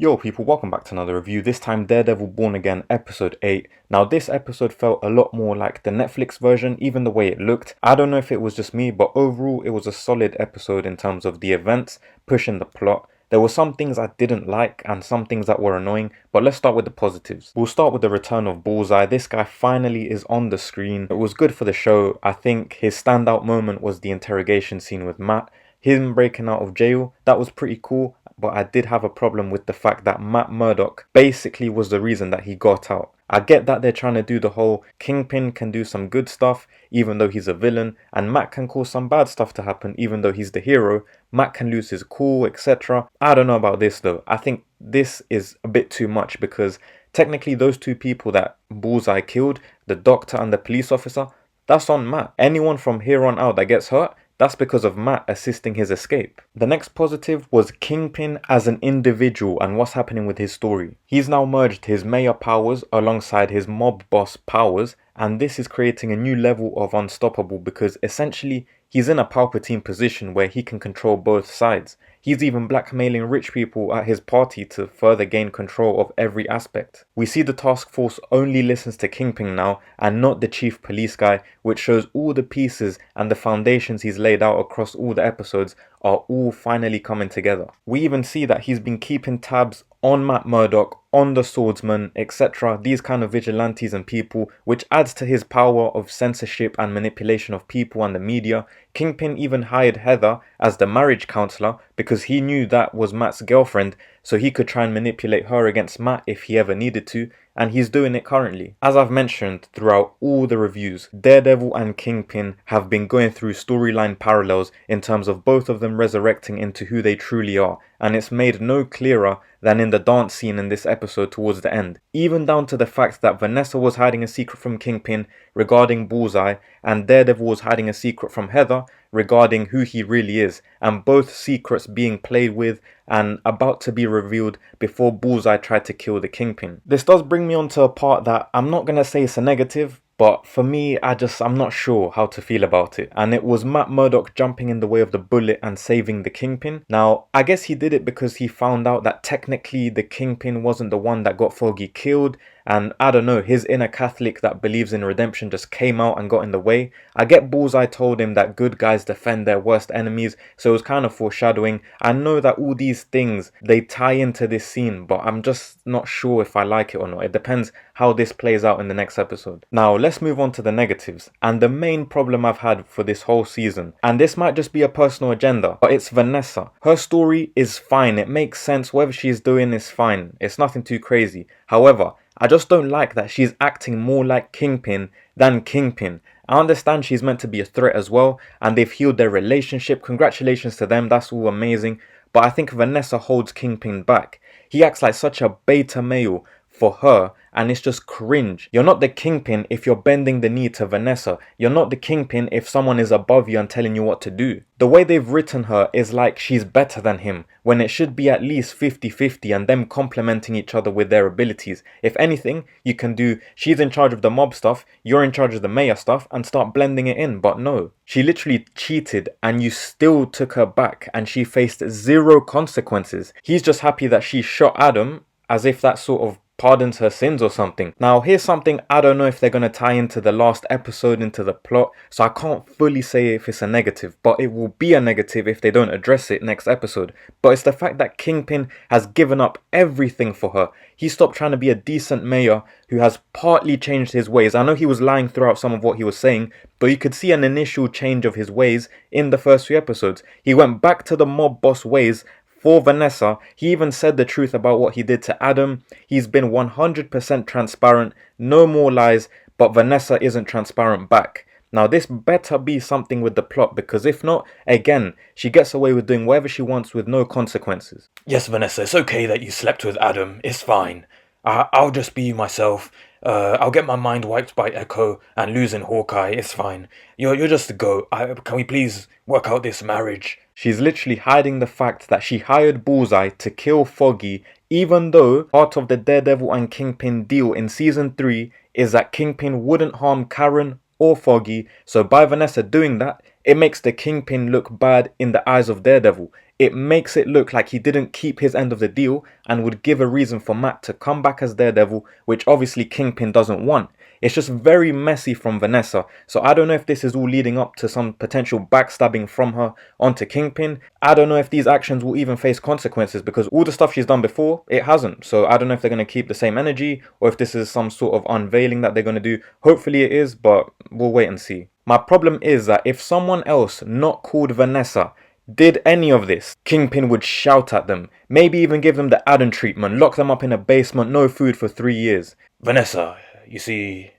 Yo people, welcome back to another review, this time Daredevil Born Again episode 8. Now this episode felt a lot more like the Netflix version, even the way it looked. I don't know if it was just me, but overall it was a solid episode in terms of the events, pushing the plot. There were some things I didn't like and some things that were annoying, but let's start with the positives. We'll start with the return of Bullseye. This guy finally is on the screen. It was good for the show. I think his standout moment was the interrogation scene with Matt. Him breaking out of jail, that was pretty cool. But I did have a problem with the fact that Matt Murdock basically was the reason that he got out. I get that they're trying to do the whole Kingpin can do some good stuff even though he's a villain, and Matt can cause some bad stuff to happen even though he's the hero. Matt can lose his cool, etc. I don't know about this though. I think this is a bit too much because technically those two people that Bullseye killed, the doctor and the police officer, that's on Matt. Anyone from here on out that gets hurt, that's because of Matt assisting his escape. The next positive was Kingpin as an individual and what's happening with his story. He's now merged his mayor powers alongside his mob boss powers, and this is creating a new level of unstoppable because essentially he's in a Palpatine position where he can control both sides. He's even blackmailing rich people at his party to further gain control of every aspect. We see the task force only listens to Kingpin now and not the chief police guy, which shows all the pieces and the foundations he's laid out across all the episodes are all finally coming together. We even see that he's been keeping tabs on Matt Murdock, on the swordsman, etc. These kind of vigilantes and people, which adds to his power of censorship and manipulation of people and the media. Kingpin even hired Heather as the marriage counselor because he knew that was Matt's girlfriend, so he could try and manipulate her against Matt if he ever needed to, and he's doing it currently. As I've mentioned throughout all the reviews, Daredevil and Kingpin have been going through storyline parallels in terms of both of them resurrecting into who they truly are, and it's made no clearer than in the dance scene in this episode towards the end. Even down to the fact that Vanessa was hiding a secret from Kingpin regarding Bullseye, and Daredevil was hiding a secret from Heather regarding who he really is, and both secrets being played with and about to be revealed before Bullseye tried to kill the Kingpin. This does bring me on to a part that I'm not going to say it's a negative, but for me, I'm not sure how to feel about it. And it was Matt Murdock jumping in the way of the bullet and saving the Kingpin. Now, I guess he did it because he found out that technically the Kingpin wasn't the one that got Foggy killed. And I don't know, his inner Catholic that believes in redemption just came out and got in the way. I get Bullseye told him that good guys defend their worst enemies, so it was kind of foreshadowing. I know that all these things, they tie into this scene, but I'm just not sure if I like it or not. It depends how this plays out in the next episode. Now, let's move on to the negatives. And the main problem I've had for this whole season, and this might just be a personal agenda, but it's Vanessa. Her story is fine. It makes sense. Whatever she's doing is fine. It's nothing too crazy. However, I just don't like that she's acting more like Kingpin than Kingpin. I understand she's meant to be a threat as well, and they've healed their relationship. Congratulations to them, that's all amazing. But I think Vanessa holds Kingpin back. He acts like such a beta male for her, and it's just cringe. You're not the Kingpin if you're bending the knee to Vanessa. You're not the Kingpin if someone is above you and telling you what to do. The way they've written her is like she's better than him, when it should be at least 50-50 and them complementing each other with their abilities. If anything, you can do, she's in charge of the mob stuff, you're in charge of the mayor stuff, and start blending it in. But no, she literally cheated and you still took her back and she faced zero consequences. He's just happy that she shot Adam, as if that sort of pardons her sins or something. Now, here's something I don't know if they're going to tie into the last episode, into the plot, so I can't fully say if it's a negative, but it will be a negative if they don't address it next episode. But it's the fact that Kingpin has given up everything for her. He stopped trying to be a decent mayor who has partly changed his ways. I know he was lying throughout some of what he was saying, but you could see an initial change of his ways in the first few episodes. He went back to the mob boss ways for Vanessa. He even said the truth about what he did to Adam. He's been 100% transparent, no more lies, but Vanessa isn't transparent back. Now this better be something with the plot, because if not, again, she gets away with doing whatever she wants with no consequences. Yes, Vanessa, it's okay that you slept with Adam. It's fine. I'll just be myself. I'll get my mind wiped by Echo and losing Hawkeye. It's fine. You're just a go. Can we please work out this marriage? She's literally hiding the fact that she hired Bullseye to kill Foggy, even though part of the Daredevil and Kingpin deal in season 3 is that Kingpin wouldn't harm Karen or Foggy. So by Vanessa doing that, it makes the Kingpin look bad in the eyes of Daredevil. it makes it look like he didn't keep his end of the deal and would give a reason for Matt to come back as Daredevil, which obviously Kingpin doesn't want. It's just very messy from Vanessa, so I don't know if this is all leading up to some potential backstabbing from her onto Kingpin. I don't know if these actions will even face consequences, because all the stuff she's done before, it hasn't. So I don't know if they're going to keep the same energy or if this is some sort of unveiling that they're going to do. Hopefully it is, but we'll wait and see. My problem is that if someone else not called Vanessa did any of this, Kingpin would shout at them, maybe even give them the Adam treatment, lock them up in a basement, no food for 3 years. Vanessa, you see,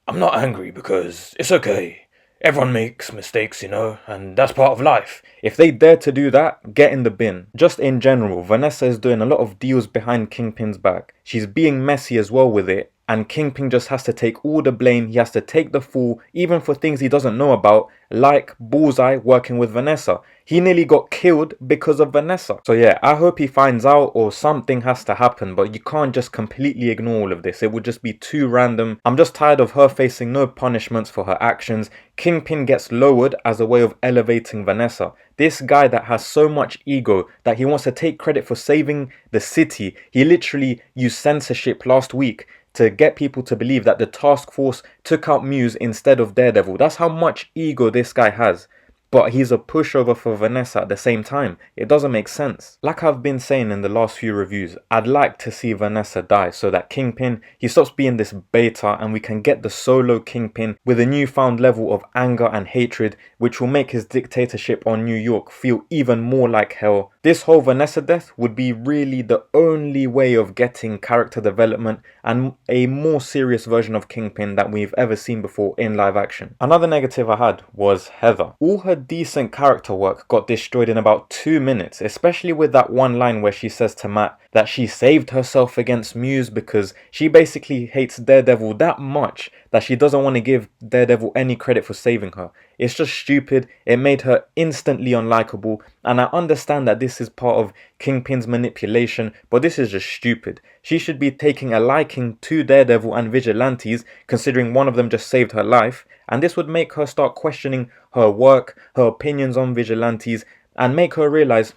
I'm not angry because it's okay. Everyone makes mistakes, you know, and that's part of life. If they dare to do that, get in the bin. Just in general, Vanessa is doing a lot of deals behind Kingpin's back. She's being messy as well with it, and Kingpin just has to take all the blame. He has to take the fall, even for things he doesn't know about, like Bullseye working with Vanessa. He nearly got killed because of Vanessa. So yeah, I hope he finds out or something has to happen, but you can't just completely ignore all of this. It would just be too random. I'm just tired of her facing no punishments for her actions. Kingpin gets lowered as a way of elevating Vanessa. This guy that has so much ego that he wants to take credit for saving the city. He literally used censorship last week to get people to believe that the task force took out Muse instead of Daredevil. That's how much ego this guy has. But he's a pushover for Vanessa at the same time. It doesn't make sense. Like I've been saying in the last few reviews, I'd like to see Vanessa die so that Kingpin, he stops being this beta and we can get the solo Kingpin with a newfound level of anger and hatred, which will make his dictatorship on New York feel even more like hell. This whole Vanessa death would be really the only way of getting character development and a more serious version of Kingpin that we've ever seen before in live action. Another negative I had was Heather. All her decent character work got destroyed in about 2 minutes, especially with that one line where she says to Matt that she saved herself against Muse because she basically hates Daredevil that much that she doesn't want to give Daredevil any credit for saving her. It's just stupid. It made her instantly unlikable, and I understand that this is part of Kingpin's manipulation, but this is just stupid. She should be taking a liking to Daredevil and Vigilantes, considering one of them just saved her life, and this would make her start questioning her work, her opinions on Vigilantes, and make her realize,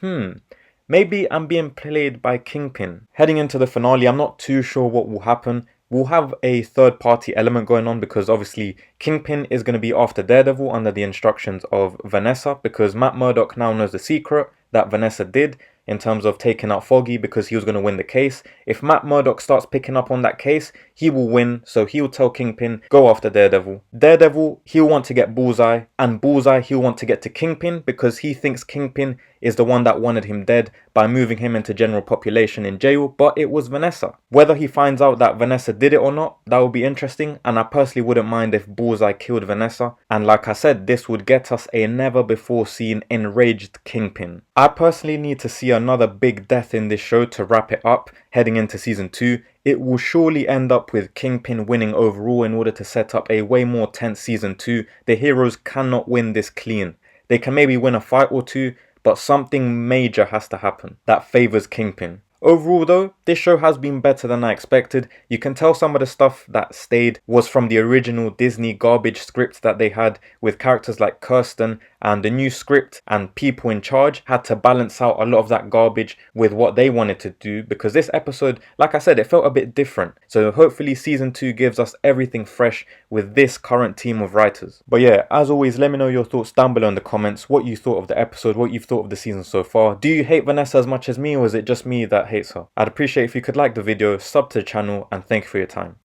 maybe I'm being played by Kingpin. Heading into the finale, I'm not too sure what will happen. We'll have a third party element going on because obviously Kingpin is going to be after Daredevil under the instructions of Vanessa, because Matt Murdock now knows the secret that Vanessa did in terms of taking out Foggy because he was going to win the case. If Matt Murdock starts picking up on that case, he will win, so he'll tell Kingpin, go after Daredevil. Daredevil, he'll want to get Bullseye, and Bullseye, he'll want to get to Kingpin because he thinks Kingpin is the one that wanted him dead by moving him into general population in jail, but it was Vanessa. Whether he finds out that Vanessa did it or not, that would be interesting, and I personally wouldn't mind if Bullseye killed Vanessa. And like I said, this would get us a never before seen enraged Kingpin. I personally need to see another big death in this show to wrap it up heading into season 2. It will surely end up with Kingpin winning overall in order to set up a way more tense season 2. The heroes cannot win this clean. They can maybe win a fight or two, but something major has to happen that favors Kingpin. Overall though, this show has been better than I expected. You can tell some of the stuff that stayed was from the original Disney garbage script that they had with characters like Kirsten, and the new script and people in charge had to balance out a lot of that garbage with what they wanted to do, because this episode, like I said, it felt a bit different. So hopefully season 2 gives us everything fresh with this current team of writers. But yeah, as always, let me know your thoughts down below in the comments, what you thought of the episode, what you've thought of the season so far. Do you hate Vanessa as much as me, or is it just me that hates her? I'd appreciate if you could like the video, sub to the channel, and thank you for your time.